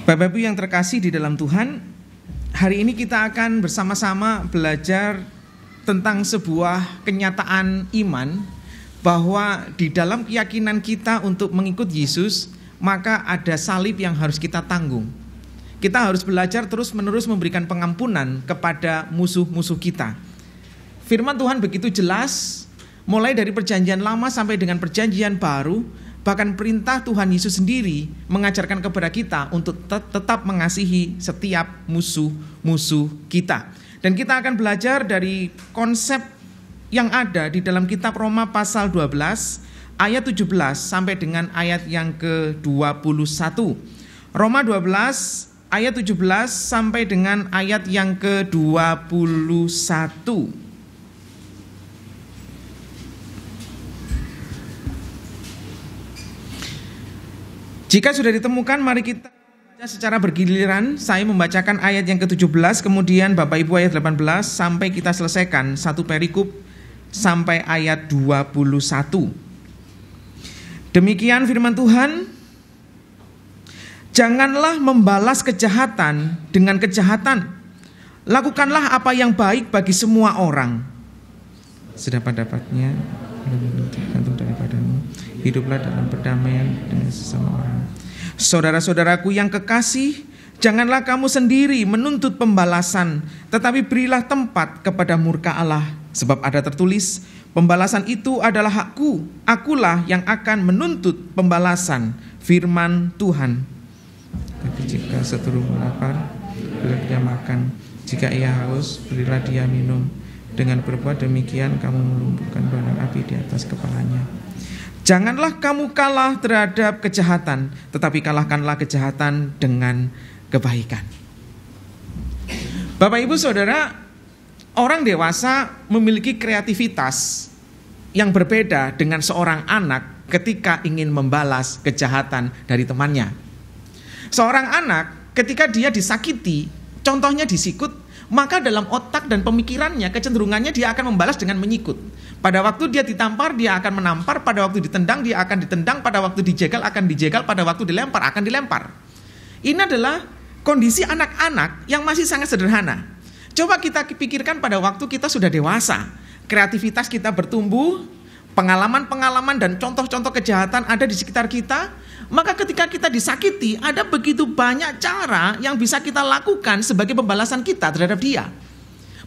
Bapak Ibu yang terkasih di dalam Tuhan, hari ini kita akan bersama-sama belajar tentang sebuah kenyataan iman, bahwa di dalam keyakinan kita untuk mengikut Yesus, maka ada salib yang harus kita tanggung. Kita harus belajar terus-menerus memberikan pengampunan kepada musuh-musuh kita. Firman Tuhan begitu jelas, mulai dari perjanjian lama sampai dengan perjanjian baru. Bahkan perintah Tuhan Yesus sendiri mengajarkan kepada kita untuk tetap mengasihi setiap musuh-musuh kita. Dan kita akan belajar dari konsep yang ada di dalam kitab Roma pasal 12 ayat 17 sampai dengan ayat yang ke-21. Roma 12 ayat 17 sampai dengan ayat yang ke-21. Jika sudah ditemukan, mari kita baca secara bergiliran. Saya membacakan ayat yang ke-17, kemudian Bapak Ibu ayat 18, sampai kita selesaikan satu perikop sampai ayat 21. Demikian firman Tuhan. Janganlah membalas kejahatan dengan kejahatan. Lakukanlah apa yang baik bagi semua orang. Sedapat-dapatnya tergantung daripadamu. Hiduplah dalam perdamaian dengan sesama orang. Saudara-saudaraku yang kekasih, janganlah kamu sendiri menuntut pembalasan, tetapi berilah tempat kepada murka Allah. Sebab ada tertulis, pembalasan itu adalah hakku, akulah yang akan menuntut pembalasan, firman Tuhan. Tapi jika seterumu lapar, berilah dia makan. Jika ia haus, berilah dia minum. Dengan berbuat demikian, kamu melumpuhkan bara api di atas kepalanya. Janganlah kamu kalah terhadap kejahatan, tetapi kalahkanlah kejahatan dengan kebaikan. Bapak Ibu Saudara, orang dewasa memiliki kreativitas yang berbeda dengan seorang anak ketika ingin membalas kejahatan dari temannya. Seorang anak ketika dia disakiti, contohnya disikut, maka dalam otak dan pemikirannya, kecenderungannya dia akan membalas dengan menyikut. Pada waktu dia ditampar, dia akan menampar. Pada waktu ditendang, dia akan ditendang. Pada waktu dijegal, akan dijegal. Pada waktu dilempar, akan dilempar. Ini adalah kondisi anak-anak yang masih sangat sederhana. Coba kita pikirkan pada waktu kita sudah dewasa. Kreativitas kita bertumbuh, pengalaman-pengalaman dan contoh-contoh kejahatan ada di sekitar kita. Maka ketika kita disakiti, ada begitu banyak cara yang bisa kita lakukan sebagai pembalasan kita terhadap dia.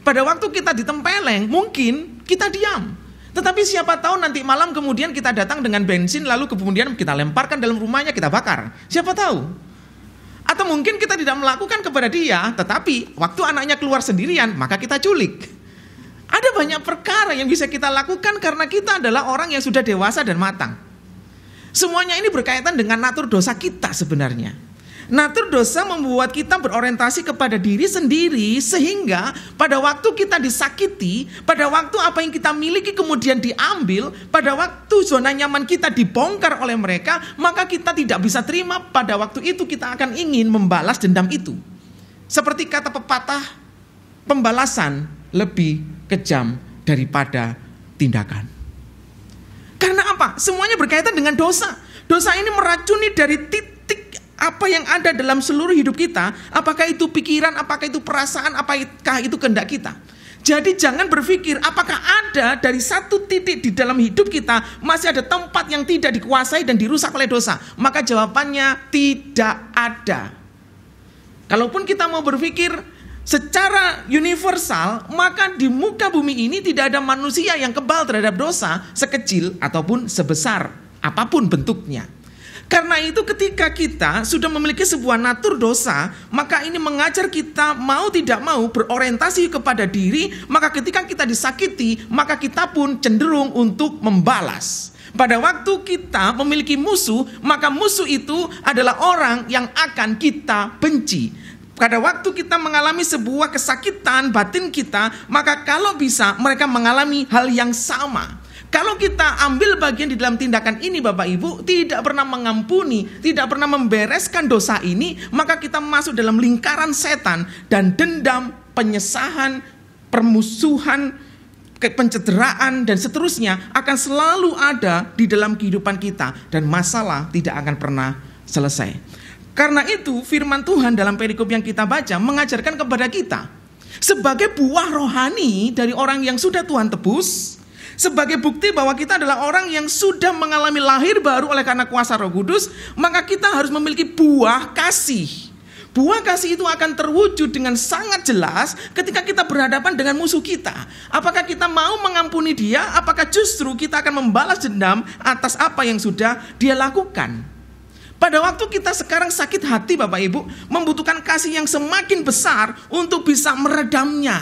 Pada waktu kita ditempeleng, mungkin kita diam. Tetapi siapa tahu nanti malam kemudian kita datang dengan bensin, lalu kemudian kita lemparkan dalam rumahnya, kita bakar. Siapa tahu? Atau mungkin kita tidak melakukan kepada dia, tetapi waktu anaknya keluar sendirian, maka kita culik. Ada banyak perkara yang bisa kita lakukan karena kita adalah orang yang sudah dewasa dan matang. Semuanya ini berkaitan dengan natur dosa kita sebenarnya. Natur dosa membuat kita berorientasi kepada diri sendiri, sehingga pada waktu kita disakiti, pada waktu apa yang kita miliki kemudian diambil, pada waktu zona nyaman kita dibongkar oleh mereka, maka kita tidak bisa terima. Pada waktu itu kita akan ingin membalas dendam itu. Seperti kata pepatah, pembalasan lebih kejam daripada tindakan. Karena apa? Semuanya berkaitan dengan dosa. Dosa ini meracuni dari titik apa yang ada dalam seluruh hidup kita. Apakah itu pikiran, apakah itu perasaan, apakah itu kehendak kita. Jadi jangan berpikir apakah ada dari satu titik di dalam hidup kita masih ada tempat yang tidak dikuasai dan dirusak oleh dosa. Maka jawabannya tidak ada. Kalaupun kita mau berpikir secara universal, maka di muka bumi ini tidak ada manusia yang kebal terhadap dosa sekecil ataupun sebesar apapun bentuknya. Karena itu ketika kita sudah memiliki sebuah natur dosa, maka ini mengajar kita mau tidak mau berorientasi kepada diri. Maka ketika kita disakiti, maka kita pun cenderung untuk membalas. Pada waktu kita memiliki musuh, maka musuh itu adalah orang yang akan kita benci. Pada waktu kita mengalami sebuah kesakitan batin kita, maka kalau bisa mereka mengalami hal yang sama. Kalau kita ambil bagian di dalam tindakan ini Bapak Ibu, tidak pernah mengampuni, tidak pernah membereskan dosa ini, maka kita masuk dalam lingkaran setan dan dendam, penyesahan, permusuhan, pencederaan dan seterusnya akan selalu ada di dalam kehidupan kita dan masalah tidak akan pernah selesai. Karena itu firman Tuhan dalam perikop yang kita baca mengajarkan kepada kita sebagai buah rohani dari orang yang sudah Tuhan tebus, sebagai bukti bahwa kita adalah orang yang sudah mengalami lahir baru oleh karena kuasa Roh Kudus, maka kita harus memiliki buah kasih. Buah kasih itu akan terwujud dengan sangat jelas ketika kita berhadapan dengan musuh kita. Apakah kita mau mengampuni dia? Apakah justru kita akan membalas dendam atas apa yang sudah dia lakukan? Pada waktu kita sekarang sakit hati Bapak Ibu, membutuhkan kasih yang semakin besar untuk bisa meredamnya.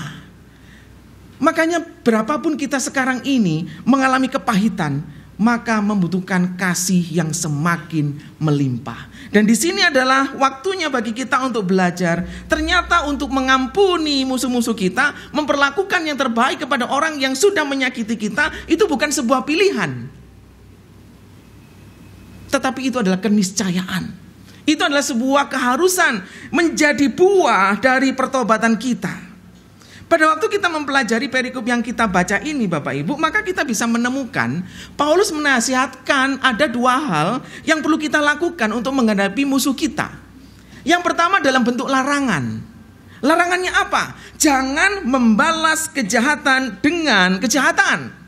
Makanya berapapun kita sekarang ini mengalami kepahitan, maka membutuhkan kasih yang semakin melimpah. Dan di sini adalah waktunya bagi kita untuk belajar. Ternyata untuk mengampuni musuh-musuh kita, memperlakukan yang terbaik kepada orang yang sudah menyakiti kita, itu bukan sebuah pilihan. Tetapi itu adalah keniscayaan. Itu adalah sebuah keharusan menjadi buah dari pertobatan kita. Pada waktu kita mempelajari perikop yang kita baca ini Bapak Ibu, maka kita bisa menemukan Paulus menasihatkan ada dua hal yang perlu kita lakukan untuk menghadapi musuh kita. Yang pertama dalam bentuk larangan. Larangannya apa? Jangan membalas kejahatan dengan kejahatan.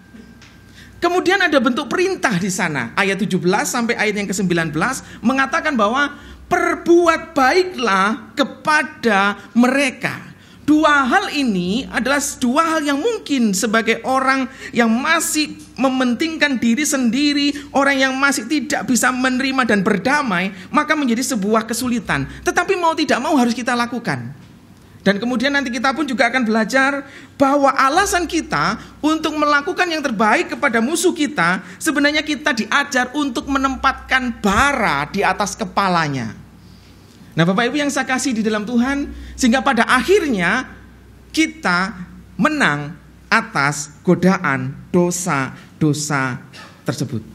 Kemudian ada bentuk perintah di sana. Ayat 17 sampai ayat yang ke-19 mengatakan bahwa perbuat baiklah kepada mereka. Dua hal ini adalah dua hal yang mungkin sebagai orang yang masih mementingkan diri sendiri, orang yang masih tidak bisa menerima dan berdamai, maka menjadi sebuah kesulitan. Tetapi mau tidak mau harus kita lakukan. Dan kemudian nanti kita pun juga akan belajar bahwa alasan kita untuk melakukan yang terbaik kepada musuh kita, sebenarnya kita diajar untuk menempatkan bara di atas kepalanya. Nah Bapak Ibu yang saya kasih di dalam Tuhan, sehingga pada akhirnya kita menang atas godaan dosa-dosa tersebut.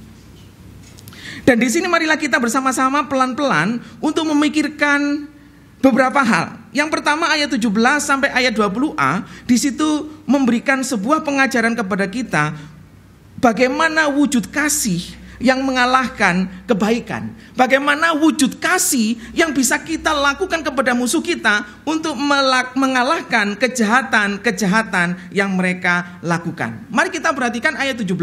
Dan di sini marilah kita bersama-sama pelan-pelan untuk memikirkan beberapa hal. Yang pertama ayat 17 sampai ayat 20a, di situ memberikan sebuah pengajaran kepada kita bagaimana wujud kasih yang mengalahkan kebaikan. Bagaimana wujud kasih yang bisa kita lakukan kepada musuh kita untuk mengalahkan kejahatan-kejahatan yang mereka lakukan. Mari kita perhatikan ayat 17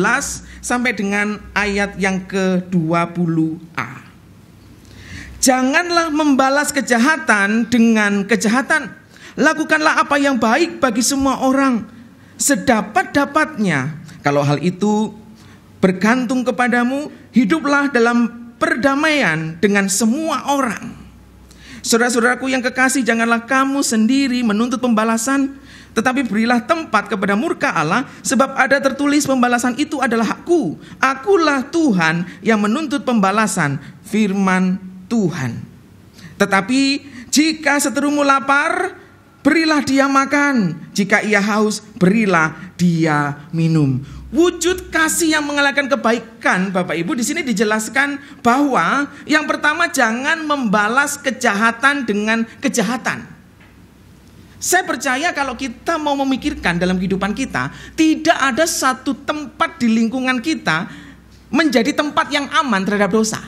sampai dengan ayat yang ke-20a. Janganlah membalas kejahatan dengan kejahatan. Lakukanlah apa yang baik bagi semua orang sedapat-dapatnya. Kalau hal itu bergantung kepadamu, hiduplah dalam perdamaian dengan semua orang. Saudara-saudaraku yang kekasih, janganlah kamu sendiri menuntut pembalasan, tetapi berilah tempat kepada murka Allah, sebab ada tertulis pembalasan itu adalah hakku. Akulah Tuhan yang menuntut pembalasan, firman Tuhan. Tetapi jika seterumu lapar, berilah dia makan. Jika ia haus, berilah dia minum. Wujud kasih yang mengalahkan kebaikan, Bapak Ibu, di sini dijelaskan bahwa yang pertama jangan membalas kejahatan dengan kejahatan. Saya percaya kalau kita mau memikirkan dalam kehidupan kita, tidak ada satu tempat di lingkungan kita menjadi tempat yang aman terhadap dosa.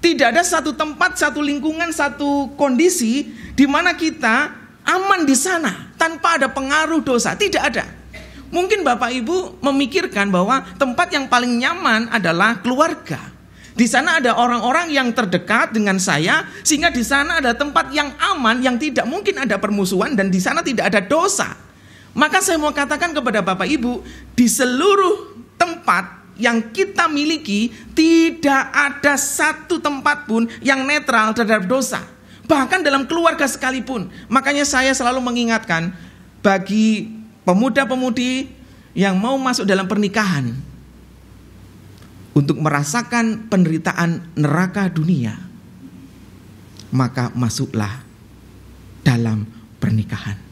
Tidak ada satu tempat, satu lingkungan, satu kondisi di mana kita aman di sana tanpa ada pengaruh dosa. Tidak ada. Mungkin Bapak Ibu memikirkan bahwa tempat yang paling nyaman adalah keluarga. Di sana ada orang-orang yang terdekat dengan saya, sehingga di sana ada tempat yang aman, yang tidak mungkin ada permusuhan, dan di sana tidak ada dosa. Maka saya mau katakan kepada Bapak Ibu, di seluruh tempat yang kita miliki, tidak ada satu tempat pun yang netral terhadap dosa. Bahkan dalam keluarga sekalipun. Makanya saya selalu mengingatkan bagi pemuda-pemudi yang mau masuk dalam pernikahan untuk merasakan penderitaan neraka dunia, maka masuklah dalam pernikahan.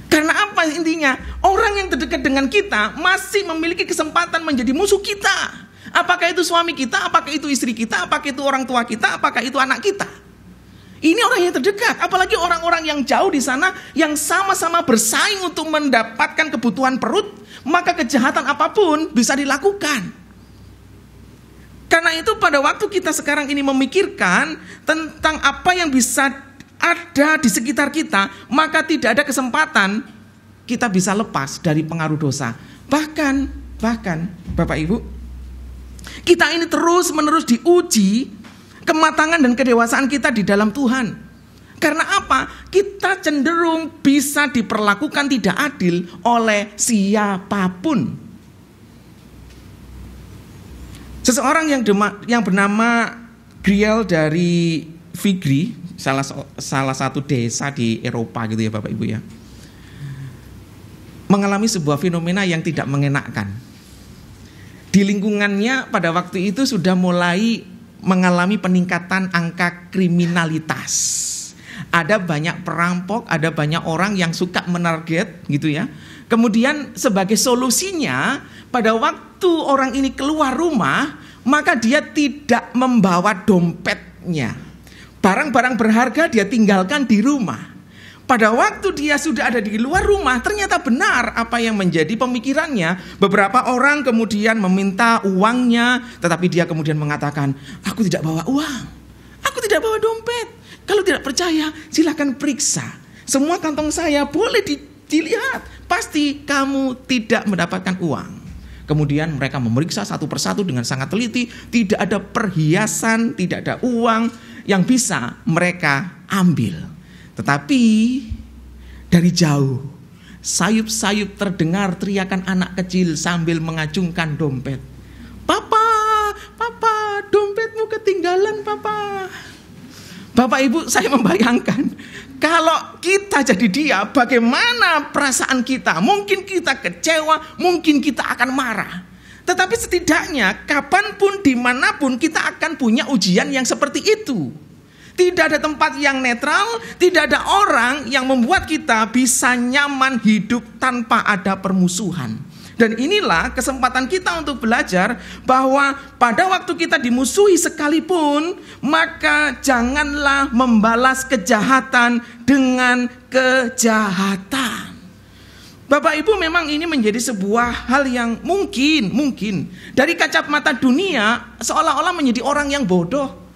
Karena apa intinya? Orang yang terdekat dengan kita masih memiliki kesempatan menjadi musuh kita. Apakah itu suami kita, apakah itu istri kita, apakah itu orang tua kita, apakah itu anak kita. Ini orang yang terdekat, apalagi orang-orang yang jauh di sana yang sama-sama bersaing untuk mendapatkan kebutuhan perut, maka kejahatan apapun bisa dilakukan. Karena itu pada waktu kita sekarang ini memikirkan tentang apa yang bisa ada di sekitar kita, maka tidak ada kesempatan kita bisa lepas dari pengaruh dosa. Bahkan Bapak Ibu, kita ini terus-menerus diuji kematangan dan kedewasaan kita di dalam Tuhan. Karena apa? Kita cenderung bisa diperlakukan tidak adil oleh siapapun. Seseorang yang bernama Griel dari Vigri, salah satu desa di Eropa gitu ya Bapak Ibu ya, mengalami sebuah fenomena yang tidak mengenakkan. Di lingkungannya pada waktu itu sudah mulai mengalami peningkatan angka kriminalitas. Ada banyak perampok, ada banyak orang yang suka menarget gitu ya. Kemudian sebagai solusinya, pada waktu orang ini keluar rumah, maka dia tidak membawa dompetnya. Barang-barang berharga dia tinggalkan di rumah. Pada waktu dia sudah ada di luar rumah, ternyata benar apa yang menjadi pemikirannya. Beberapa orang kemudian meminta uangnya, tetapi dia kemudian mengatakan, aku tidak bawa uang, aku tidak bawa dompet. Kalau tidak percaya, silakan periksa. Semua kantong saya boleh dilihat. Pasti kamu tidak mendapatkan uang. Kemudian mereka memeriksa satu persatu dengan sangat teliti. Tidak ada perhiasan, tidak ada uang yang bisa mereka ambil. Tetapi dari jauh, sayup-sayup terdengar teriakan anak kecil sambil mengacungkan dompet. Papa, dompetmu ketinggalan papa. Bapak Ibu, saya membayangkan kalau kita jadi dia, bagaimana perasaan kita? Mungkin kita kecewa, mungkin kita akan marah. Tetapi setidaknya kapanpun, dimanapun kita akan punya ujian yang seperti itu. Tidak ada tempat yang netral, tidak ada orang yang membuat kita bisa nyaman hidup tanpa ada permusuhan. Dan inilah kesempatan kita untuk belajar bahwa pada waktu kita dimusuhi sekalipun, maka janganlah membalas kejahatan dengan kejahatan. Bapak Ibu, memang ini menjadi sebuah hal yang mungkin dari kacamata dunia seolah-olah menjadi orang yang bodoh.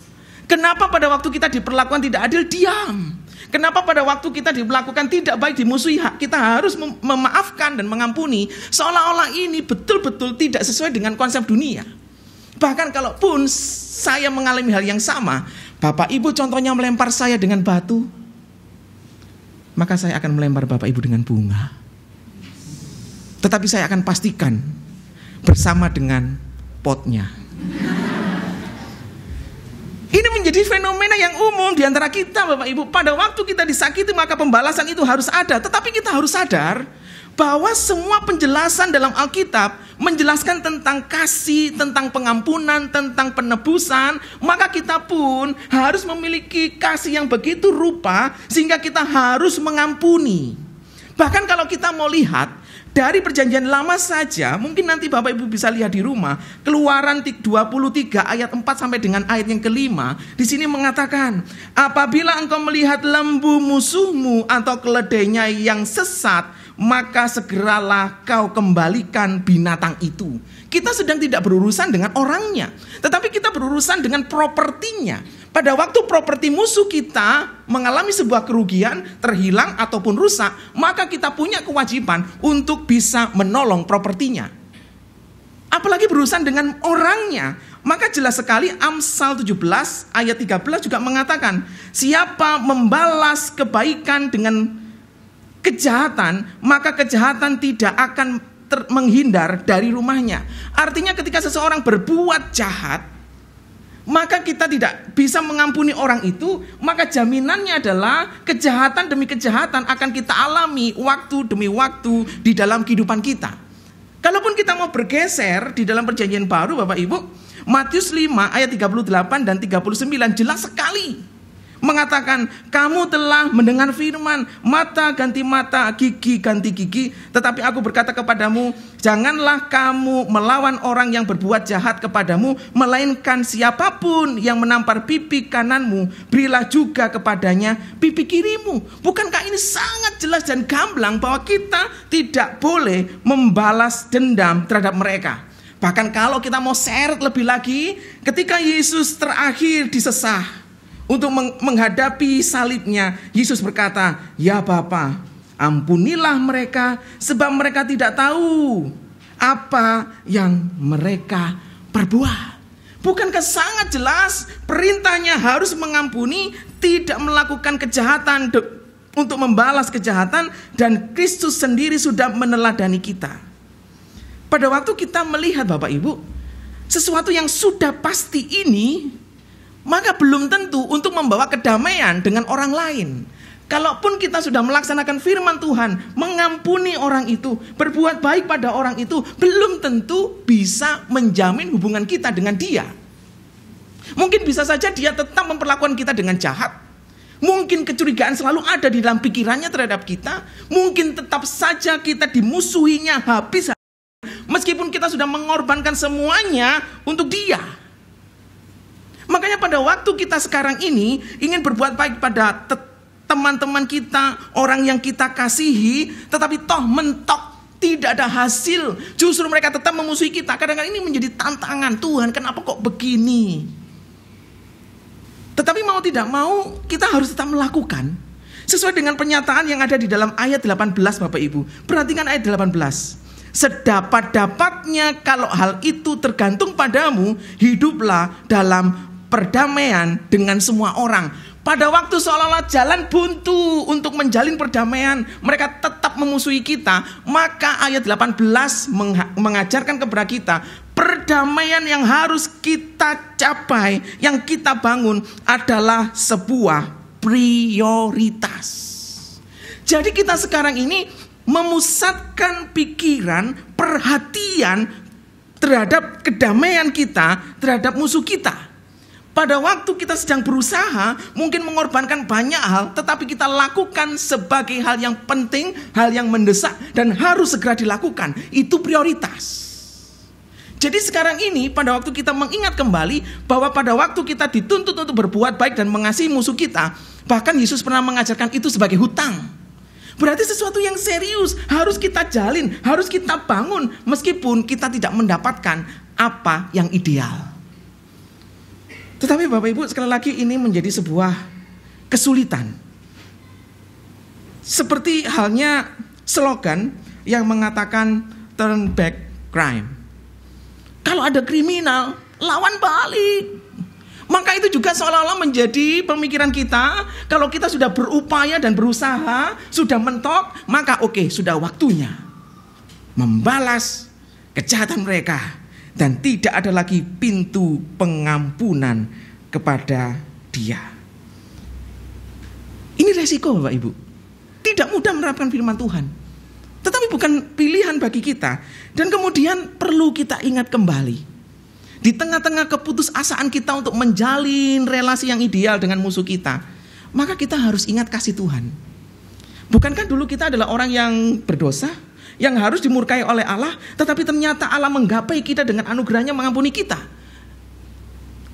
Kenapa pada waktu kita diperlakukan tidak adil, diam? Kenapa pada waktu kita diperlakukan tidak baik, dimusuhi, kita harus memaafkan dan mengampuni? Seolah-olah ini betul-betul tidak sesuai dengan konsep dunia. Bahkan kalaupun saya mengalami hal yang sama, Bapak Ibu contohnya melempar saya dengan batu, maka saya akan melempar Bapak Ibu dengan bunga. Tetapi saya akan pastikan bersama dengan potnya. Ini menjadi fenomena yang umum di antara kita Bapak Ibu. Pada waktu kita disakiti maka pembalasan itu harus ada. Tetapi kita harus sadar bahwa semua penjelasan dalam Alkitab menjelaskan tentang kasih, tentang pengampunan, tentang penebusan. Maka kita pun harus memiliki kasih yang begitu rupa sehingga kita harus mengampuni. Bahkan kalau kita mau lihat dari perjanjian lama saja, mungkin nanti Bapak Ibu bisa lihat di rumah, Keluaran 23 ayat 4 sampai dengan ayat yang kelima, di sini mengatakan, apabila engkau melihat lembu musuhmu atau keledainya yang sesat, maka segeralah kau kembalikan binatang itu. Kita sedang tidak berurusan dengan orangnya, tetapi kita berurusan dengan propertinya. Pada waktu properti musuh kita mengalami sebuah kerugian, terhilang ataupun rusak, maka kita punya kewajiban untuk bisa menolong propertinya. Apalagi berurusan dengan orangnya. Maka jelas sekali Amsal 17 ayat 13 juga mengatakan, siapa membalas kebaikan dengan kejahatan, maka kejahatan tidak akan menghindar dari rumahnya. Artinya ketika seseorang berbuat jahat, maka kita tidak bisa mengampuni orang itu, maka jaminannya adalah kejahatan demi kejahatan akan kita alami waktu demi waktu di dalam kehidupan kita. Kalaupun kita mau bergeser di dalam perjanjian baru Bapak Ibu, Matius 5 ayat 38 dan 39 jelas sekali mengatakan, kamu telah mendengar firman, mata ganti mata, gigi ganti gigi. Tetapi aku berkata kepadamu, janganlah kamu melawan orang yang berbuat jahat kepadamu, melainkan siapapun yang menampar pipi kananmu, berilah juga kepadanya pipi kirimu. Bukankah ini sangat jelas dan gamblang bahwa kita tidak boleh membalas dendam terhadap mereka? Bahkan kalau kita mau seret lebih lagi, ketika Yesus terakhir disesah untuk menghadapi salibnya, Yesus berkata, "Ya Bapa, ampunilah mereka, sebab mereka tidak tahu apa yang mereka perbuat." Bukankah sangat jelas perintahnya harus mengampuni, tidak melakukan kejahatan untuk membalas kejahatan, dan Kristus sendiri sudah meneladani kita. Pada waktu kita melihat Bapak Ibu, sesuatu yang sudah pasti ini, maka belum tentu untuk membawa kedamaian dengan orang lain. Kalaupun kita sudah melaksanakan firman Tuhan, mengampuni orang itu, berbuat baik pada orang itu, belum tentu bisa menjamin hubungan kita dengan dia. Mungkin bisa saja dia tetap memperlakukan kita dengan jahat. Mungkin kecurigaan selalu ada di dalam pikirannya terhadap kita. Mungkin tetap saja kita dimusuhinya habis. Meskipun kita sudah mengorbankan semuanya untuk dia. Makanya pada waktu kita sekarang ini ingin berbuat baik pada teman-teman kita, orang yang kita kasihi, tetapi toh mentok tidak ada hasil, justru mereka tetap memusuhi kita. Kadang-kadang ini menjadi tantangan. Tuhan, kenapa kok begini? Tetapi mau tidak mau kita harus tetap melakukan sesuai dengan pernyataan yang ada di dalam ayat 18 Bapak Ibu. Perhatikan ayat 18. "Sedapat-dapatnya kalau hal itu tergantung padamu, hiduplah dalam perdamaian dengan semua orang." Pada waktu seolah-olah jalan buntu untuk menjalin perdamaian, mereka tetap memusuhi kita, maka ayat 18 mengajarkan kepada kita, perdamaian yang harus kita capai, yang kita bangun adalah sebuah prioritas. Jadi kita sekarang ini memusatkan pikiran, perhatian terhadap kedamaian kita, terhadap musuh kita. Pada waktu kita sedang berusaha, mungkin mengorbankan banyak hal, tetapi kita lakukan sebagai hal yang penting, hal yang mendesak, dan harus segera dilakukan. Itu prioritas. Jadi sekarang ini, pada waktu kita mengingat kembali, bahwa pada waktu kita dituntut untuk berbuat baik dan mengasihi musuh kita, bahkan Yesus pernah mengajarkan itu sebagai hutang. Berarti sesuatu yang serius, harus kita jalin, harus kita bangun, meskipun kita tidak mendapatkan apa yang ideal. Tetapi Bapak Ibu, sekali lagi ini menjadi sebuah kesulitan. Seperti halnya slogan yang mengatakan turn back crime. Kalau ada kriminal, lawan balik. Maka itu juga seolah-olah menjadi pemikiran kita. Kalau kita sudah berupaya dan berusaha, sudah mentok, maka oke, sudah waktunya membalas kejahatan mereka. Dan tidak ada lagi pintu pengampunan kepada dia. Ini resiko Bapak Ibu. Tidak mudah menerapkan firman Tuhan. Tetapi bukan pilihan bagi kita. Dan kemudian perlu kita ingat kembali. Di tengah-tengah keputusasaan kita untuk menjalin relasi yang ideal dengan musuh kita, maka kita harus ingat kasih Tuhan. Bukankah dulu kita adalah orang yang berdosa, yang harus dimurkai oleh Allah, tetapi ternyata Allah menggapai kita dengan anugerahnya mengampuni kita.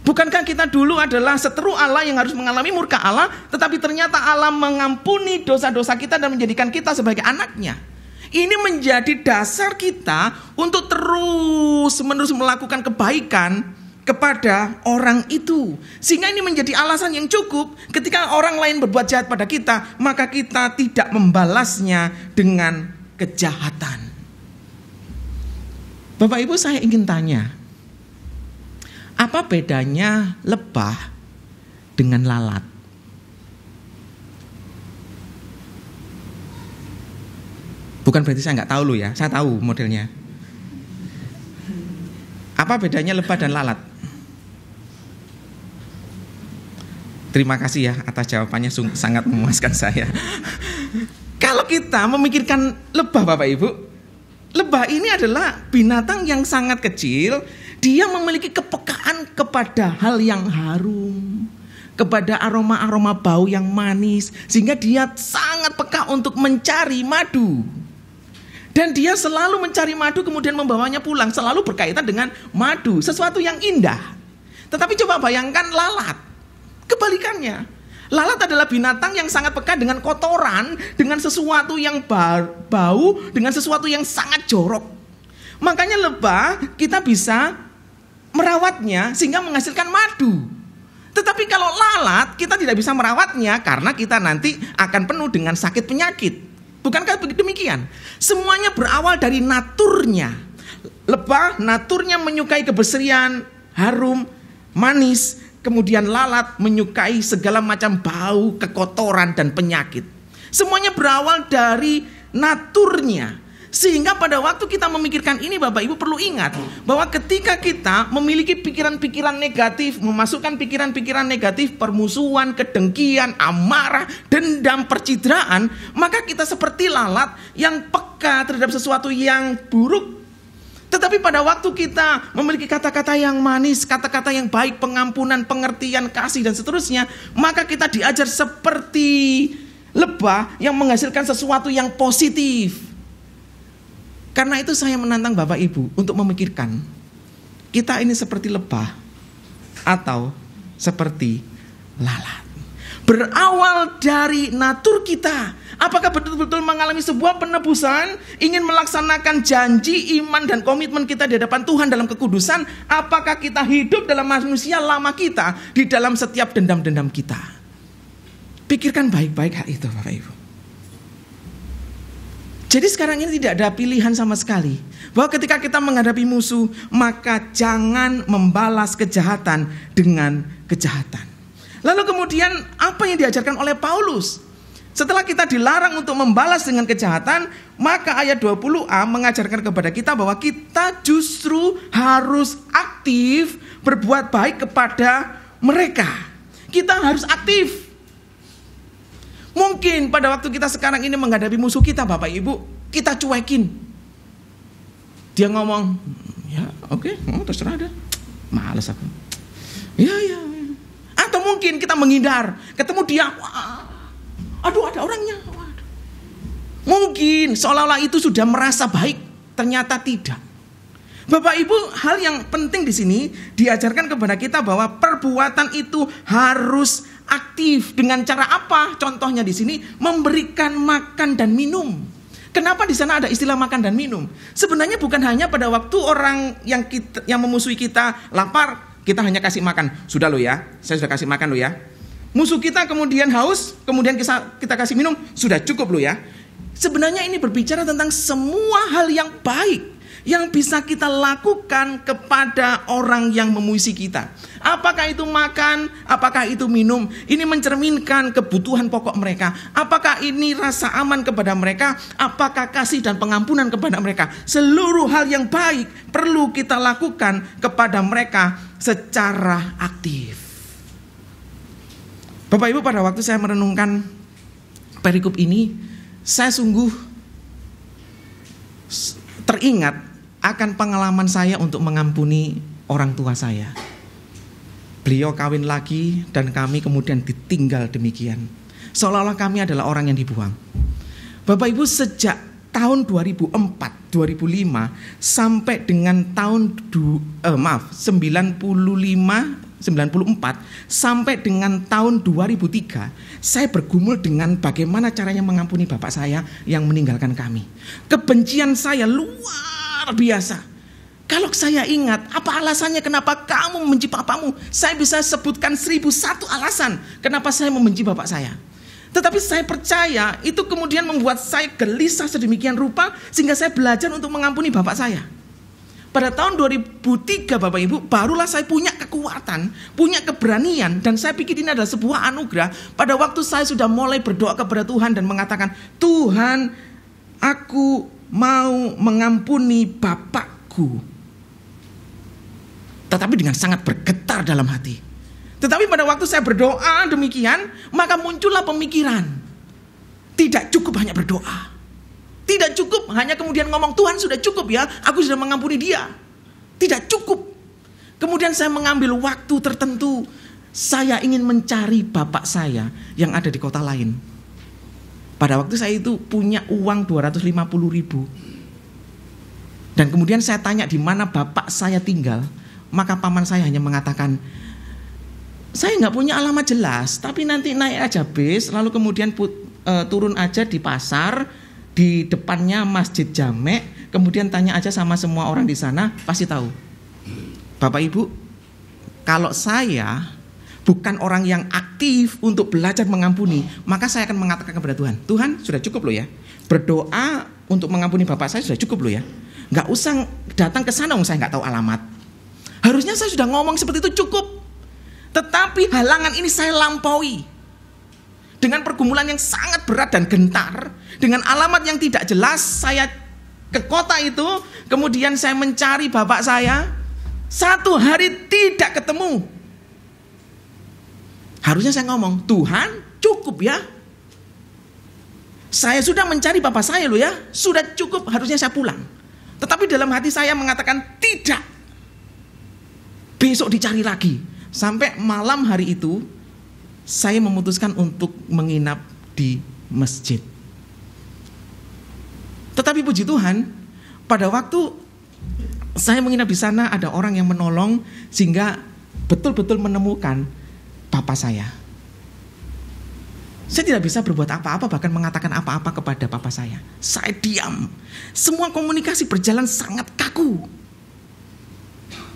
Bukankah kita dulu adalah seteru Allah yang harus mengalami murka Allah, tetapi ternyata Allah mengampuni dosa-dosa kita dan menjadikan kita sebagai anaknya. Ini menjadi dasar kita untuk terus-menerus melakukan kebaikan kepada orang itu. Sehingga ini menjadi alasan yang cukup ketika orang lain berbuat jahat pada kita, maka kita tidak membalasnya dengan kejahatan. Bapak Ibu, saya ingin tanya, apa bedanya lebah dengan lalat? Bukan berarti saya nggak tahu loh ya, saya tahu modelnya. Apa bedanya lebah dan lalat? Terima kasih ya atas jawabannya, sangat memuaskan saya. Kalau kita memikirkan lebah Bapak Ibu, lebah ini adalah binatang yang sangat kecil. Dia memiliki kepekaan kepada hal yang harum, kepada aroma-aroma bau yang manis, sehingga dia sangat peka untuk mencari madu. Dan dia selalu mencari madu kemudian membawanya pulang, selalu berkaitan dengan madu, sesuatu yang indah. Tetapi coba bayangkan lalat, kebalikannya. Lalat adalah binatang yang sangat peka dengan kotoran, dengan sesuatu yang bau, dengan sesuatu yang sangat jorok. Makanya lebah kita bisa merawatnya sehingga menghasilkan madu. Tetapi kalau lalat kita tidak bisa merawatnya karena kita nanti akan penuh dengan sakit penyakit. Bukankah demikian? Semuanya berawal dari naturnya. Lebah naturnya menyukai keberserian, harum, manis. Kemudian lalat menyukai segala macam bau, kekotoran, dan penyakit. Semuanya berawal dari naturnya. Sehingga pada waktu kita memikirkan ini, Bapak Ibu perlu ingat bahwa ketika kita memiliki pikiran-pikiran negatif, memasukkan pikiran-pikiran negatif, permusuhan, kedengkian, amarah, dendam, percidraan, maka kita seperti lalat yang peka terhadap sesuatu yang buruk. Tetapi pada waktu kita memiliki kata-kata yang manis, kata-kata yang baik, pengampunan, pengertian, kasih, dan seterusnya, maka kita diajar seperti lebah yang menghasilkan sesuatu yang positif. Karena itu saya menantang Bapak Ibu untuk memikirkan, kita ini seperti lebah atau seperti lalat. Berawal dari natur kita. Apakah betul-betul mengalami sebuah penebusan, ingin melaksanakan janji, iman, dan komitmen kita di hadapan Tuhan dalam kekudusan? Apakah kita hidup dalam manusia lama kita, di dalam setiap dendam-dendam kita? Pikirkan baik-baik hal itu, Bapak Ibu. Jadi sekarang ini tidak ada pilihan sama sekali, bahwa ketika kita menghadapi musuh, maka jangan membalas kejahatan dengan kejahatan. Lalu kemudian apa yang diajarkan oleh Paulus? Setelah kita dilarang untuk membalas dengan kejahatan, maka ayat 20a mengajarkan kepada kita bahwa kita justru harus aktif berbuat baik kepada mereka. Kita harus aktif. Mungkin pada waktu kita sekarang ini menghadapi musuh kita, Bapak Ibu, kita cuekin. Dia ngomong, ya oke, terserah ada. Males aku. Ya. Atau mungkin kita menghindar, ketemu dia, wah, aduh ada orangnya. Waduh. Mungkin seolah-olah itu sudah merasa baik, ternyata tidak. Bapak Ibu, hal yang penting di sini diajarkan kepada kita bahwa perbuatan itu harus aktif. Dengan cara apa? Contohnya di sini memberikan makan dan minum. Kenapa di sana ada istilah makan dan minum? Sebenarnya bukan hanya pada waktu orang yang memusuhi kita lapar, kita hanya kasih makan. Sudah lo ya, saya sudah kasih makan lo ya. Musuh kita kemudian haus, kemudian kita kasih minum, sudah cukup lo ya. Sebenarnya ini berbicara tentang semua hal yang baik yang bisa kita lakukan kepada orang yang memusuhi kita. Apakah itu makan, apakah itu minum, ini mencerminkan kebutuhan pokok mereka. Apakah ini rasa aman kepada mereka, apakah kasih dan pengampunan kepada mereka. Seluruh hal yang baik perlu kita lakukan kepada mereka secara aktif. Bapak Ibu, pada waktu saya merenungkan perikop ini, saya sungguh teringat akan pengalaman saya untuk mengampuni orang tua saya. Beliau kawin lagi dan kami kemudian ditinggal demikian. Seolah-olah kami adalah orang yang dibuang. Bapak Ibu, sejak tahun 2004, 2005 sampai dengan tahun 94 sampai dengan tahun 2003, saya bergumul dengan bagaimana caranya mengampuni bapak saya yang meninggalkan kami. Kebencian saya luar biasa. Kalau saya ingat, apa alasannya kenapa kamu membenci papamu? Saya bisa sebutkan 1001 alasan kenapa saya membenci bapak saya. Tetapi saya percaya itu kemudian membuat saya gelisah sedemikian rupa sehingga saya belajar untuk mengampuni bapak saya. Pada tahun 2003 Bapak Ibu, barulah saya punya kekuatan, punya keberanian, dan saya pikir ini adalah sebuah anugerah. Pada waktu saya sudah mulai berdoa kepada Tuhan dan mengatakan, Tuhan, aku mau mengampuni bapakku. Tetapi dengan sangat bergetar dalam hati. Tetapi pada waktu saya berdoa demikian, maka muncullah pemikiran, tidak cukup hanya berdoa. Tidak cukup hanya kemudian ngomong, Tuhan sudah cukup ya, aku sudah mengampuni dia. Tidak cukup. Kemudian saya mengambil waktu tertentu. Saya ingin mencari bapak saya yang ada di kota lain. Pada waktu saya itu punya uang 250.000. Dan kemudian saya tanya di mana bapak saya tinggal. Maka paman saya hanya mengatakan, saya nggak punya alamat jelas, tapi nanti naik aja bis, lalu kemudian turun aja di pasar, di depannya Masjid Jamek, kemudian tanya aja sama semua orang di sana, pasti tahu. Bapak Ibu, kalau saya bukan orang yang aktif untuk belajar mengampuni, maka saya akan mengatakan kepada Tuhan, Tuhan sudah cukup loh ya, berdoa untuk mengampuni bapak saya sudah cukup loh ya, nggak usah datang ke sana, saya nggak tahu alamat. Harusnya saya sudah ngomong seperti itu cukup. Tetapi halangan ini saya lampaui dengan pergumulan yang sangat berat dan gentar, dengan alamat yang tidak jelas. Saya ke kota itu, kemudian saya mencari bapak saya, 1 hari tidak ketemu. Harusnya saya ngomong, Tuhan cukup ya, saya sudah mencari bapak saya loh ya, sudah cukup, harusnya saya pulang. Tetapi dalam hati saya mengatakan tidak, besok dicari lagi. Sampai malam hari itu saya memutuskan untuk menginap di masjid. Tetapi puji Tuhan, pada waktu saya menginap di sana ada orang yang menolong sehingga betul-betul menemukan papa saya. Saya tidak bisa berbuat apa-apa, bahkan mengatakan apa-apa kepada papa saya. Saya diam. Semua komunikasi berjalan sangat kaku.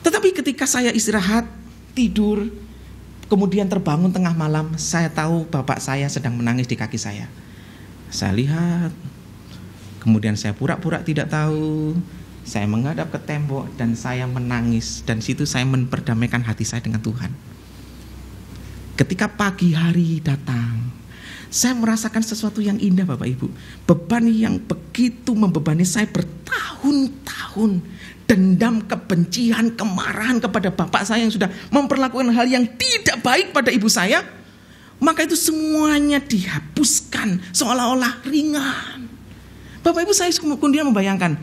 Tetapi ketika saya istirahat, tidur, kemudian terbangun tengah malam, saya tahu bapak saya sedang menangis di kaki saya. Saya lihat, kemudian saya pura-pura tidak tahu. Saya menghadap ke tembok dan saya menangis. Dan situ saya memperdamaikan hati saya dengan Tuhan. Ketika pagi hari datang, saya merasakan sesuatu yang indah Bapak Ibu. Beban yang begitu membebani saya bertahun-tahun. Dendam, kebencian, kemarahan kepada bapak saya yang sudah memperlakukan hal yang tidak baik pada ibu saya. Maka itu semuanya dihapuskan seolah-olah ringan. Bapak Ibu, saya kemudian membayangkan,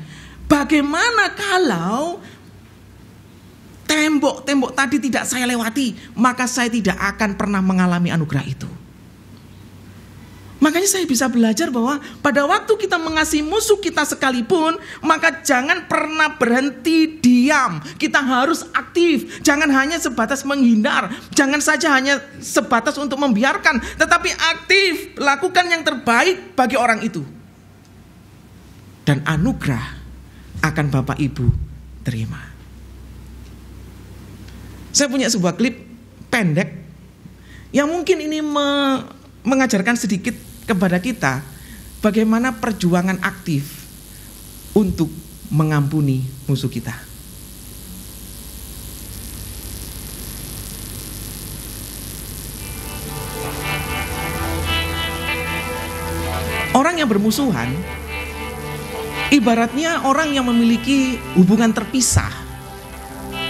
bagaimana kalau tembok-tembok tadi tidak saya lewati, maka saya tidak akan pernah mengalami anugerah itu. Makanya saya bisa belajar bahwa pada waktu kita mengasihi musuh kita sekalipun, maka jangan pernah berhenti diam. Kita harus aktif, jangan hanya sebatas menghindar, jangan saja hanya sebatas untuk membiarkan, tetapi aktif, lakukan yang terbaik bagi orang itu. Dan anugerah akan Bapak Ibu terima. Saya punya sebuah klip pendek yang mungkin ini mengajarkan sedikit kepada kita bagaimana perjuangan aktif untuk mengampuni musuh kita. Orang yang bermusuhan ibaratnya orang yang memiliki hubungan terpisah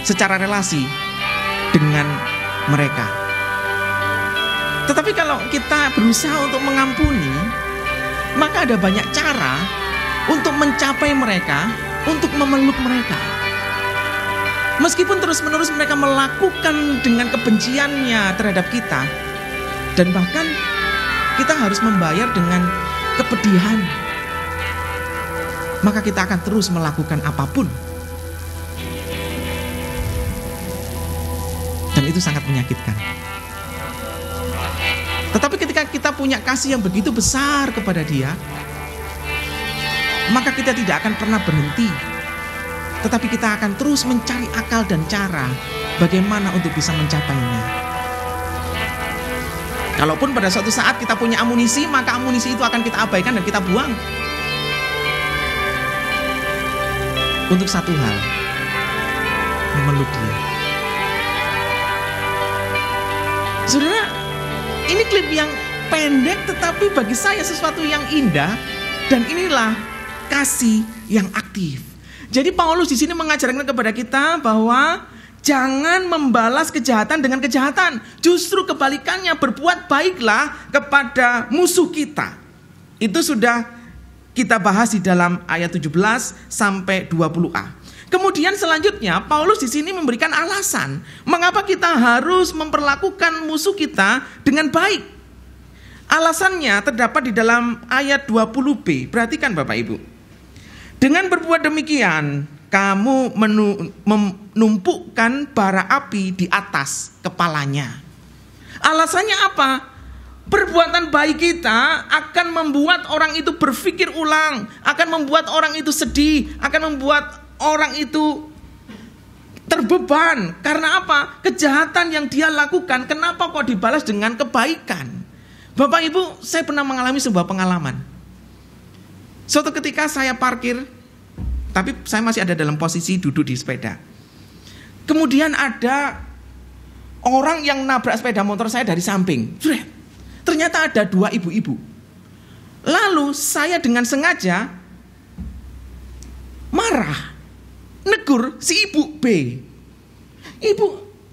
secara relasi dengan mereka. Tetapi kalau kita berusaha untuk mengampuni, maka ada banyak cara untuk mencapai mereka, untuk memeluk mereka. Meskipun terus-menerus mereka melakukan dengan kebenciannya terhadap kita, dan bahkan kita harus membayar dengan kepedihan, maka kita akan terus melakukan apapun. Dan itu sangat menyakitkan. Tetapi ketika kita punya kasih yang begitu besar kepada dia, maka kita tidak akan pernah berhenti. Tetapi kita akan terus mencari akal dan cara bagaimana untuk bisa mencapainya. Kalaupun pada suatu saat kita punya amunisi, maka amunisi itu akan kita abaikan dan kita buang. Untuk satu hal, memeluk dia. Saudara, ini klip yang pendek tetapi bagi saya sesuatu yang indah, dan inilah kasih yang aktif. Jadi Paulus di sini mengajarkan kepada kita bahwa jangan membalas kejahatan dengan kejahatan, justru kebalikannya, berbuat baiklah kepada musuh kita. Itu sudah kita bahas di dalam ayat 17 sampai 20a. Kemudian selanjutnya Paulus di sini memberikan alasan mengapa kita harus memperlakukan musuh kita dengan baik. Alasannya terdapat di dalam ayat 20b. Perhatikan Bapak Ibu. Dengan berbuat demikian, kamu menumpukan bara api di atas kepalanya. Alasannya apa? Perbuatan baik kita akan membuat orang itu berpikir ulang, akan membuat orang itu sedih, akan membuat orang itu terbeban. Karena apa? Kejahatan yang dia lakukan, kenapa kok dibalas dengan kebaikan? Bapak Ibu, saya pernah mengalami sebuah pengalaman. Suatu ketika saya parkir, tapi saya masih ada dalam posisi duduk di sepeda. Kemudian ada orang yang nabrak sepeda motor saya dari samping. Ternyata ada 2 ibu-ibu. Lalu saya dengan sengaja marah, negur si ibu B. Ibu,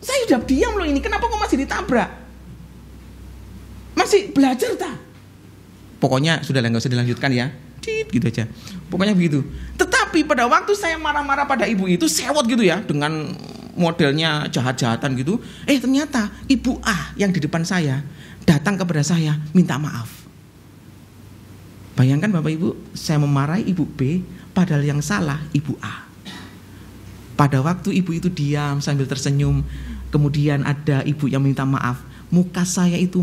saya udah diam loh ini, kenapa kok masih ditabrak? Masih belajar tak? Pokoknya sudah nggak usah dilanjutkan ya. Gitu aja. Pokoknya begitu. Tetapi pada waktu saya marah-marah pada ibu itu, sewot gitu ya, dengan modelnya jahat-jahatan gitu. Ternyata ibu A yang di depan saya datang kepada saya minta maaf. Bayangkan Bapak Ibu, saya memarahi ibu B, padahal yang salah ibu A. Pada waktu ibu itu diam sambil tersenyum, kemudian ada ibu yang minta maaf, muka saya itu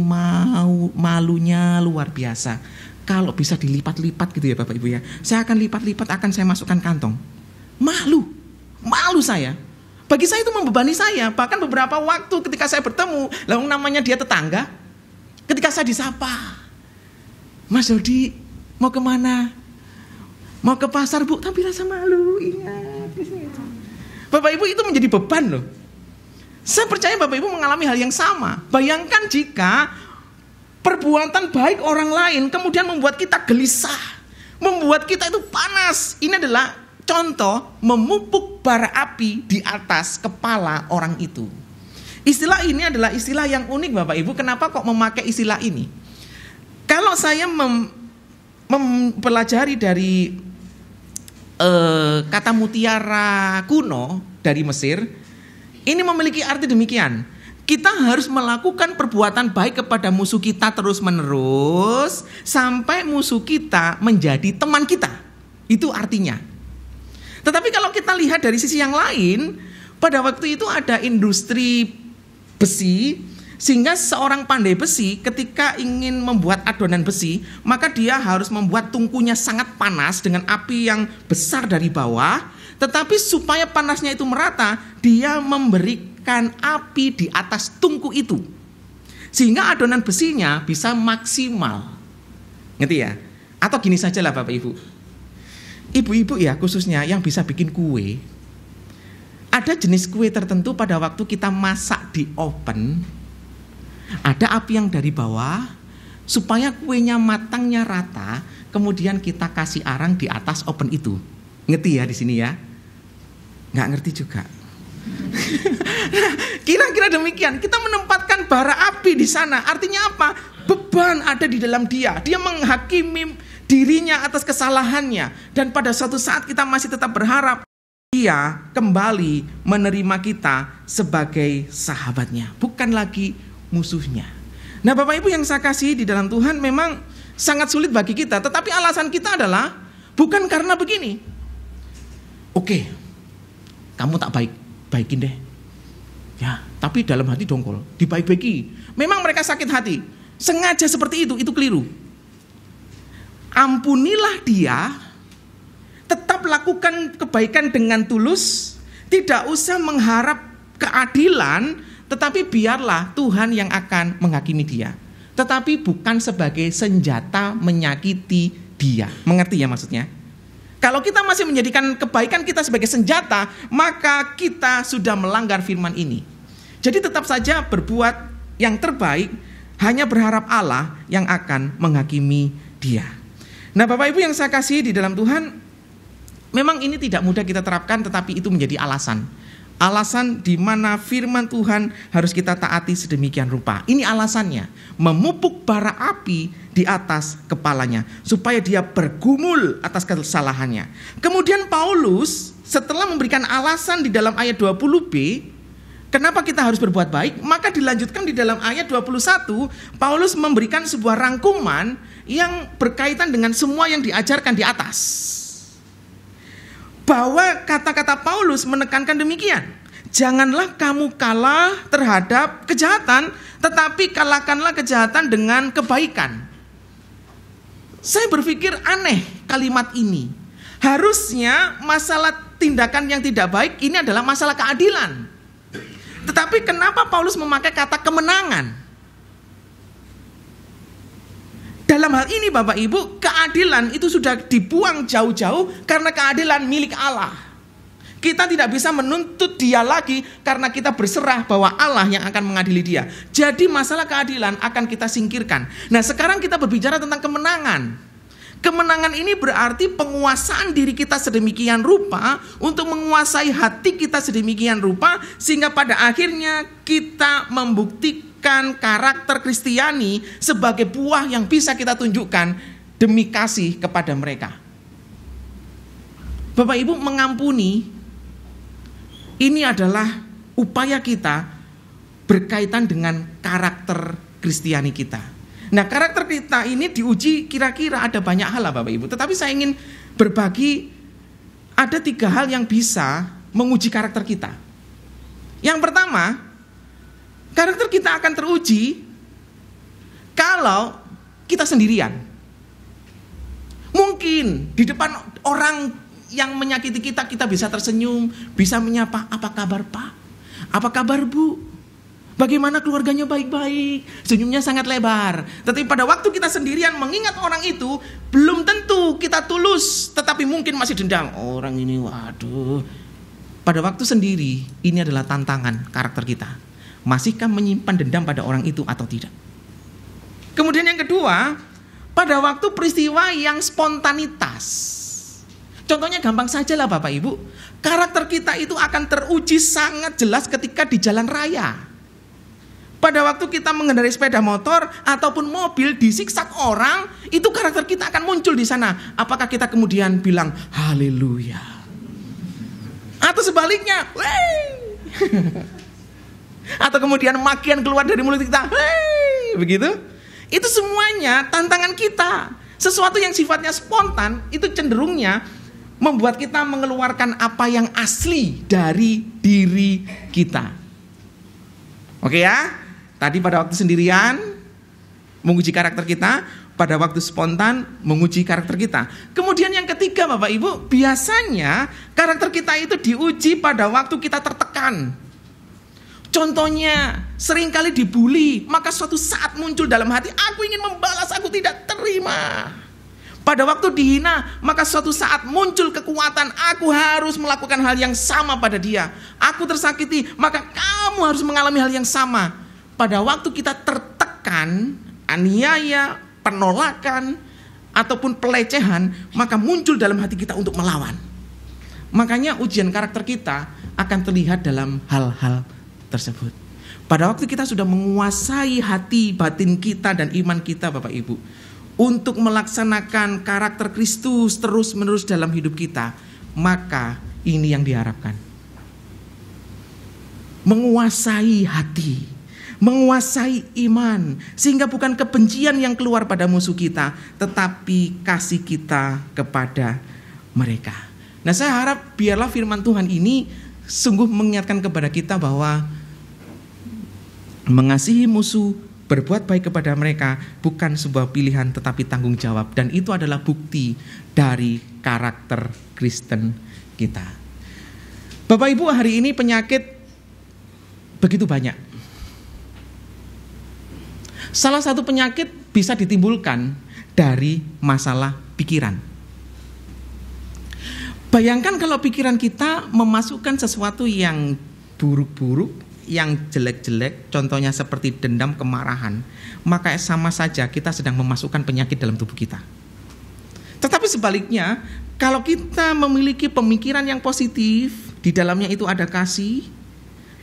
malunya luar biasa. Kalau bisa dilipat-lipat gitu ya Bapak Ibu ya, saya akan lipat-lipat, akan saya masukkan kantong. Malu saya. Bagi saya itu membebani saya. Bahkan beberapa waktu ketika saya bertemu, lalu namanya dia tetangga, ketika saya disapa, Mas Dodi mau kemana? Mau ke pasar Bu, tapi rasa malu. Ingat. Bapak Ibu, itu menjadi beban loh. Saya percaya Bapak Ibu mengalami hal yang sama. Bayangkan jika perbuatan baik orang lain kemudian membuat kita gelisah, membuat kita itu panas. Ini adalah contoh memupuk bara api di atas kepala orang itu. Istilah ini adalah istilah yang unik Bapak Ibu. Kenapa kok memakai istilah ini? Kalau saya mempelajari dari kata mutiara kuno dari Mesir, ini memiliki arti demikian. Kita harus melakukan perbuatan baik kepada musuh kita terus-menerus sampai musuh kita menjadi teman kita. Itu artinya. Tetapi kalau kita lihat dari sisi yang lain, pada waktu itu ada industri besi, sehingga seorang pandai besi ketika ingin membuat adonan besi, maka dia harus membuat tungkunya sangat panas dengan api yang besar dari bawah. Tetapi supaya panasnya itu merata, dia memberikan api di atas tungku itu, sehingga adonan besinya bisa maksimal. Ngerti ya? Atau gini saja lah Bapak Ibu, ibu-ibu ya khususnya yang bisa bikin kue. Ada jenis kue tertentu pada waktu kita masak di oven, ada api yang dari bawah, supaya kuenya matangnya rata, kemudian kita kasih arang di atas oven itu. Ngerti ya di sini ya? Nggak ngerti juga. Kira-kira demikian. Kita menempatkan bara api di sana. Artinya apa? Beban ada di dalam dia. Dia menghakimi dirinya atas kesalahannya. Dan pada suatu saat kita masih tetap berharap dia kembali menerima kita sebagai sahabatnya, bukan lagi musuhnya. Nah Bapak Ibu yang saya kasih di dalam Tuhan, memang sangat sulit bagi kita. Tetapi alasan kita adalah bukan karena begini. Oke, kamu tak baikin deh. Ya, tapi dalam hati dongkol, dibaik-baiki. Memang mereka sakit hati, sengaja seperti itu keliru. Ampunilah dia, tetap lakukan kebaikan dengan tulus, tidak usah mengharap keadilan, tetapi biarlah Tuhan yang akan menghakimi dia. Tetapi bukan sebagai senjata menyakiti dia. Mengerti ya maksudnya? Kalau kita masih menjadikan kebaikan kita sebagai senjata, maka kita sudah melanggar firman ini. Jadi tetap saja berbuat yang terbaik, hanya berharap Allah yang akan menghakimi dia. Nah Bapak Ibu yang saya kasih di dalam Tuhan, memang ini tidak mudah kita terapkan, tetapi itu menjadi alasan. Alasan di mana firman Tuhan harus kita taati sedemikian rupa. Ini alasannya, memupuk bara api di atas kepalanya, supaya dia bergumul atas kesalahannya. Kemudian Paulus setelah memberikan alasan di dalam ayat 20b, kenapa kita harus berbuat baik, maka dilanjutkan di dalam ayat 21, Paulus memberikan sebuah rangkuman yang berkaitan dengan semua yang diajarkan di atas. Bahwa kata-kata Paulus menekankan demikian, janganlah kamu kalah terhadap kejahatan, tetapi kalahkanlah kejahatan dengan kebaikan. Saya berpikir aneh kalimat ini. Harusnya masalah tindakan yang tidak baik ini adalah masalah keadilan. Tetapi kenapa Paulus memakai kata kemenangan? Dalam hal ini Bapak Ibu, keadilan itu sudah dibuang jauh-jauh karena keadilan milik Allah. Kita tidak bisa menuntut dia lagi karena kita berserah bahwa Allah yang akan mengadili dia. Jadi masalah keadilan akan kita singkirkan. Nah, sekarang kita berbicara tentang kemenangan. Kemenangan ini berarti penguasaan diri kita sedemikian rupa untuk menguasai hati kita sedemikian rupa sehingga pada akhirnya kita membuktikan karakter Kristiani sebagai buah yang bisa kita tunjukkan demi kasih kepada mereka. Bapak Ibu, mengampuni ini adalah upaya kita berkaitan dengan karakter Kristiani kita. Nah, karakter kita ini diuji kira-kira ada banyak hal lah Bapak Ibu. Tetapi saya ingin berbagi ada 3 hal yang bisa menguji karakter kita. Yang pertama, karakter kita akan teruji kalau kita sendirian. Mungkin di depan orang yang menyakiti kita, kita bisa tersenyum, bisa menyapa, apa kabar Pak? Apa kabar Bu? Bagaimana keluarganya? Baik-baik. Senyumnya sangat lebar. Tetapi pada waktu kita sendirian mengingat orang itu, belum tentu kita tulus, tetapi mungkin masih dendam. Orang ini waduh. Pada waktu sendiri, ini adalah tantangan karakter kita. Masihkah menyimpan dendam pada orang itu atau tidak? Kemudian yang kedua, pada waktu peristiwa yang spontanitas. Contohnya gampang saja lah Bapak Ibu. Karakter kita itu akan teruji sangat jelas ketika di jalan raya. Pada waktu kita mengendarai sepeda motor ataupun mobil disiksa orang, itu karakter kita akan muncul di sana. Apakah kita kemudian bilang haleluya? Atau sebaliknya, wey. Atau kemudian makian keluar dari mulut kita, wey. Begitu? Itu semuanya tantangan kita. Sesuatu yang sifatnya spontan itu cenderungnya membuat kita mengeluarkan apa yang asli dari diri kita. Oke ya? Tadi pada waktu sendirian menguji karakter kita, pada waktu spontan menguji karakter kita. Kemudian yang ketiga Bapak Ibu, biasanya karakter kita itu diuji pada waktu kita tertekan. Contohnya, seringkali dibully, maka suatu saat muncul dalam hati, aku ingin membalas, aku tidak terima. Pada waktu dihina, maka suatu saat muncul kekuatan, aku harus melakukan hal yang sama pada dia. Aku tersakiti, maka kamu harus mengalami hal yang sama. Pada waktu kita tertekan, aniaya, penolakan, ataupun pelecehan, maka muncul dalam hati kita untuk melawan. Makanya ujian karakter kita akan terlihat dalam hal-hal tersebut. Pada waktu kita sudah menguasai hati, batin kita, dan iman kita Bapak Ibu, untuk melaksanakan karakter Kristus terus-menerus dalam hidup kita, maka ini yang diharapkan. Menguasai hati, menguasai iman, sehingga bukan kebencian yang keluar pada musuh kita, tetapi kasih kita kepada mereka. Nah, saya harap biarlah firman Tuhan ini sungguh mengingatkan kepada kita bahwa mengasihi musuh, berbuat baik kepada mereka bukan sebuah pilihan tetapi tanggung jawab, dan itu adalah bukti dari karakter Kristen kita. Bapak Ibu, hari ini penyakit begitu banyak. Salah satu penyakit bisa ditimbulkan dari masalah pikiran. Bayangkan kalau pikiran kita memasukkan sesuatu yang buruk-buruk, yang jelek-jelek, contohnya seperti dendam, kemarahan, maka sama saja kita sedang memasukkan penyakit dalam tubuh kita. Tetapi sebaliknya, kalau kita memiliki pemikiran yang positif, di dalamnya itu ada kasih,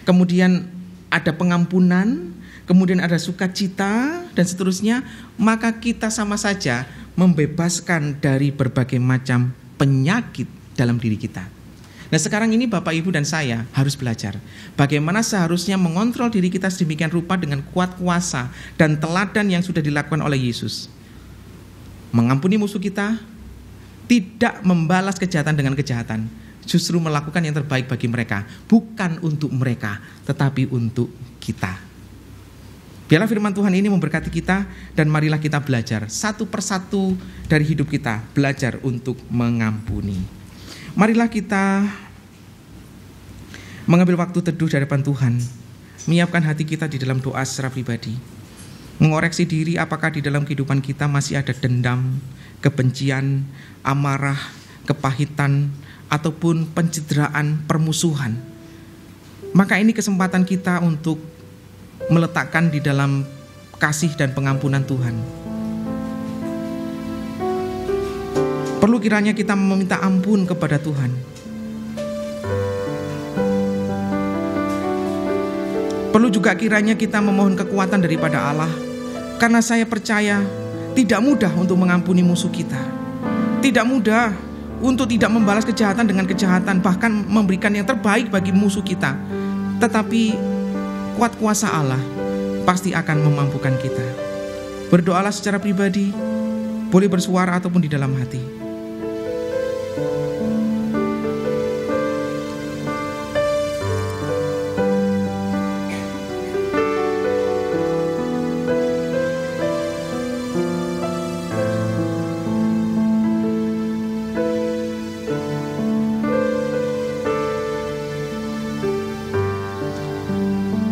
kemudian ada pengampunan, kemudian ada sukacita, dan seterusnya, maka kita sama saja membebaskan dari berbagai macam penyakit dalam diri kita. Nah, sekarang ini Bapak Ibu dan saya harus belajar bagaimana seharusnya mengontrol diri kita sedemikian rupa dengan kuat kuasa dan teladan yang sudah dilakukan oleh Yesus. Mengampuni musuh kita, tidak membalas kejahatan dengan kejahatan, justru melakukan yang terbaik bagi mereka. Bukan untuk mereka, tetapi untuk kita. Biarlah firman Tuhan ini memberkati kita, dan marilah kita belajar satu persatu dari hidup kita, belajar untuk mengampuni. Marilah kita mengambil waktu teduh di hadapan Tuhan, menyiapkan hati kita di dalam doa secara pribadi, mengoreksi diri apakah di dalam kehidupan kita masih ada dendam, kebencian, amarah, kepahitan, ataupun pencitraan, permusuhan. Maka ini kesempatan kita untuk meletakkan di dalam kasih dan pengampunan Tuhan. Perlu kiranya kita meminta ampun kepada Tuhan. Perlu juga kiranya kita memohon kekuatan daripada Allah, karena saya percaya tidak mudah untuk mengampuni musuh kita. Tidak mudah untuk tidak membalas kejahatan dengan kejahatan, bahkan memberikan yang terbaik bagi musuh kita. Tetapi kuat kuasa Allah pasti akan memampukan kita. Berdoalah secara pribadi, boleh bersuara ataupun di dalam hati.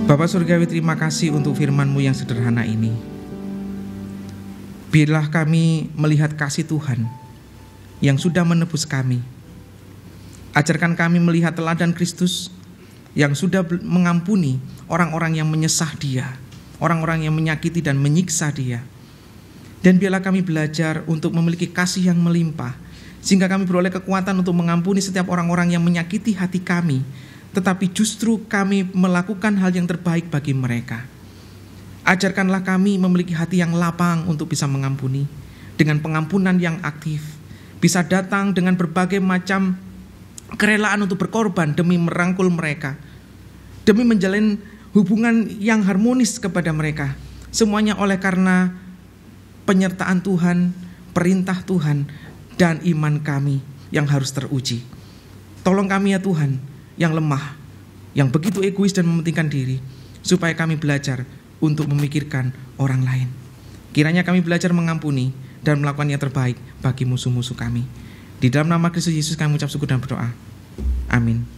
Bapa Surgawi, terima kasih untuk firman-Mu yang sederhana ini. Biarlah kami melihat kasih Tuhan yang sudah menebus kami. Ajarkan kami melihat teladan Kristus yang sudah mengampuni orang-orang yang menyesah Dia, orang-orang yang menyakiti dan menyiksa Dia. Dan biarlah kami belajar untuk memiliki kasih yang melimpah, sehingga kami beroleh kekuatan untuk mengampuni setiap orang-orang yang menyakiti hati kami, tetapi justru kami melakukan hal yang terbaik bagi mereka. Ajarkanlah kami memiliki hati yang lapang untuk bisa mengampuni, dengan pengampunan yang aktif, bisa datang dengan berbagai macam kerelaan untuk berkorban demi merangkul mereka, demi menjalin hubungan yang harmonis kepada mereka. Semuanya oleh karena penyertaan Tuhan, perintah Tuhan, dan iman kami yang harus teruji. Tolong kami ya Tuhan, yang lemah, yang begitu egois dan mementingkan diri, supaya kami belajar untuk memikirkan orang lain. Kiranya kami belajar mengampuni dan melakukan yang terbaik bagi musuh-musuh kami. Di dalam nama Kristus Yesus kami ucap syukur dan berdoa. Amin.